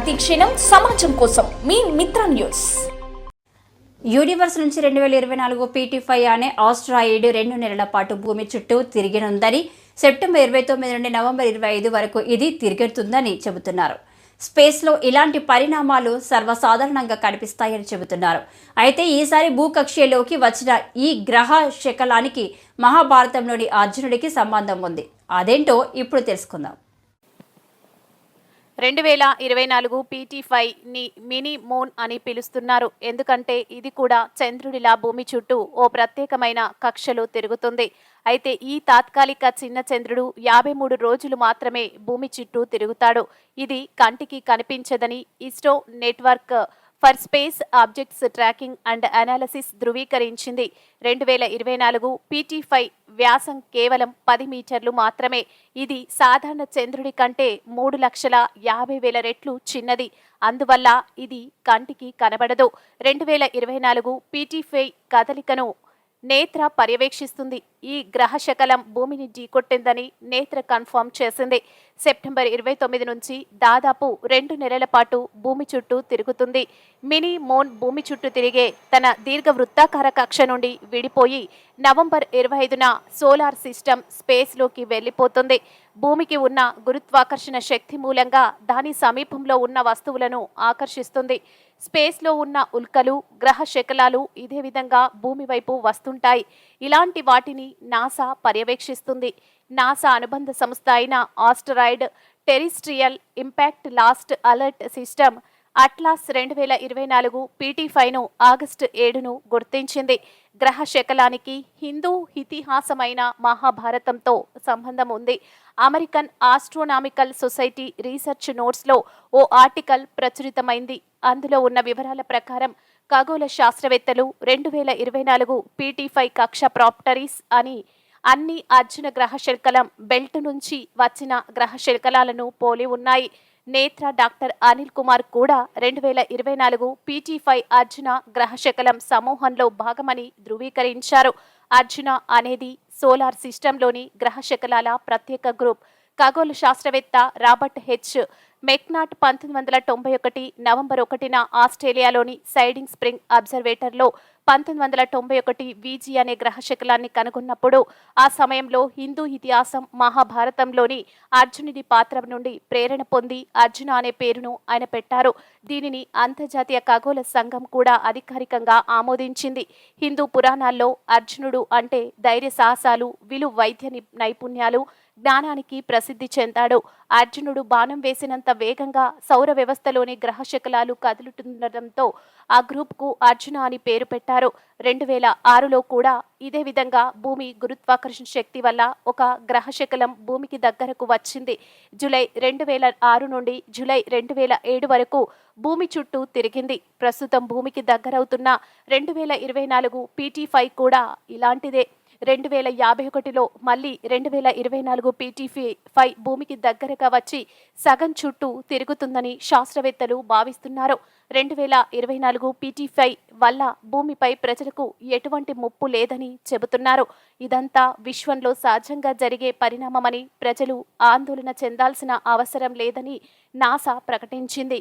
ప్రతి క్షణం సమాజం కోసం మీ మిత్ర న్యూస్. యూనివర్స్ నుంచి 2024 PT5 అనే ఆస్ట్రాయిడ్ 2 నెలల పాటు భూమి చుట్టూ తిరిగనుందని, సెప్టెంబర్ 29 నుండి నవంబర్ 25 వరకు ఇది తిరుగుతుందని చెబుతున్నారు. స్పేస్లో ఇలాంటి పరిణామాలు సర్వసాధారణంగా కనిపిస్తాయని చెబుతున్నారు. అయితే ఈసారి భూకక్షలోకి వచ్చిన ఈ గ్రహ శకలానికి మహాభారతంలోని అర్జునుడికి సంబంధం ఉంది. అదేంటో ఇప్పుడు తెలుసుకుందాం. 2024 PT5ని మినీ మూన్ అని పిలుస్తున్నారు. ఎందుకంటే ఇది కూడా చంద్రుడిలా భూమి చుట్టూ ఓ ప్రత్యేకమైన కక్షలో తిరుగుతుంది. అయితే ఈ తాత్కాలిక చిన్న చంద్రుడు 53 రోజులు మాత్రమే భూమి చుట్టూ తిరుగుతాడు. ఇది కంటికి కనిపించదని ISRO network for space objects tracking and analysis ధృవీకరించింది. 2024 PT5 వ్యాసం కేవలం 10 మీటర్లు మాత్రమే. ఇది సాధారణ చంద్రుడి కంటే 3,50,000 రెట్లు చిన్నది. అందువల్ల ఇది కంటికి కనబడదు. 2024 PT5 కదలికను నేత్ర పర్యవేక్షిస్తుంది. ఈ గ్రహ శకలం భూమిని ఢీకొట్టిందని నేత్ర కన్ఫర్మ్ చేసింది. సెప్టెంబర్ 29 నుంచి దాదాపు 2 నెలల పాటు భూమి చుట్టూ తిరుగుతుంది. మినీ మూన్ భూమి చుట్టూ తిరిగే తన దీర్ఘ వృత్తాకార కక్ష నుండి విడిపోయి నవంబర్ 25న సోలార్ సిస్టమ్ స్పేస్లోకి వెళ్ళిపోతుంది. భూమికి ఉన్న గురుత్వాకర్షణ శక్తి మూలంగా దాని సమీపంలో ఉన్న వస్తువులను ఆకర్షిస్తుంది. స్పేస్లో ఉన్న ఉల్కలు, గ్రహ శకలాలు ఇదే విధంగా భూమి వైపు వస్తుంటాయి. ఇలాంటి వాటిని నాసా పర్యవేక్షిస్తుంది. నాసా అనుబంధ సంస్థ అయిన asteroid terrestrial impact last alert system ATLAS 2024 PT5ను ఆగస్టు 7ను గుర్తించింది. గ్రహ శకలానికి హిందూ ఇతిహాసమైన మహాభారతంతో సంబంధం ఉంది. అమెరికన్ ఆస్ట్రోనామికల్ సొసైటీ రీసెర్చ్ నోట్స్లో ఓ ఆర్టికల్ ప్రచురితమైంది. అందులో ఉన్న వివరాల ప్రకారం ఖగోళ శాస్త్రవేత్తలు 2024 PT5 కక్ష ప్రాప్టరీస్ అని అన్ని అర్జున గ్రహ శకలం బెల్ట్ నుంచి వచ్చిన గ్రహ శకలాలను పోలి ఉన్నాయి. నేత్ర డాక్టర్ అనిల్ కుమార్ కూడా 2024 PT5 అర్జున గ్రహ శకలం సమూహంలో భాగమని ధృవీకరించారు. అర్జున అనేది సోలార్ సిస్టంలోని గ్రహ శకలాల ప్రత్యేక గ్రూప్. ఖగోళ శాస్త్రవేత్త రాబర్ట్ హెచ్ మెక్నాట్ 1991 నవంబర్ 1న ఆస్ట్రేలియాలోని సైడింగ్ స్ప్రింగ్ అబ్జర్వేటర్లో 1991 VG అనే గ్రహ శకలాన్ని కనుగొన్నప్పుడు ఆ సమయంలో హిందూ ఇతిహాసం మహాభారతంలోని అర్జునుడి పాత్ర నుండి ప్రేరణ పొంది అర్జున అనే పేరును ఆయన పెట్టారు. దీనిని అంతర్జాతీయ ఖగోళ సంఘం కూడా అధికారికంగా ఆమోదించింది. హిందూ పురాణాల్లో అర్జునుడు అంటే ధైర్య సాహసాలు, విలు వైద్య నైపుణ్యాలు, జ్ఞానానికి ప్రసిద్ధి చెందాడు. అర్జునుడు బాణం వేసినంత వేగంగా సౌర వ్యవస్థలోని గ్రహ శకలాలు కదులుతుండటంతో ఆ గ్రూప్కు అర్జున అని పేరు పెట్టారు. 2006లో కూడా ఇదే విధంగా భూమి గురుత్వాకర్షణ శక్తి వల్ల ఒక గ్రహ శకలం భూమికి దగ్గరకు వచ్చింది. జూలై 2006 నుండి జూలై 2007 వరకు భూమి చుట్టూ తిరిగింది. ప్రస్తుతం భూమికి దగ్గరవుతున్న 2024 PT5 కూడా ఇలాంటిదే. 2051లో మళ్ళీ 2024 PT5 భూమికి దగ్గరగా వచ్చి సగం చుట్టూ తిరుగుతుందని శాస్త్రవేత్తలు భావిస్తున్నారు. 2024 PT5 వల్ల భూమిపై ప్రజలకు ఎటువంటి ముప్పు లేదని చెబుతున్నారు. ఇదంతా విశ్వంలో సహజంగా జరిగే పరిణామమని, ప్రజలు ఆందోళన చెందాల్సిన అవసరం లేదని నాసా ప్రకటించింది.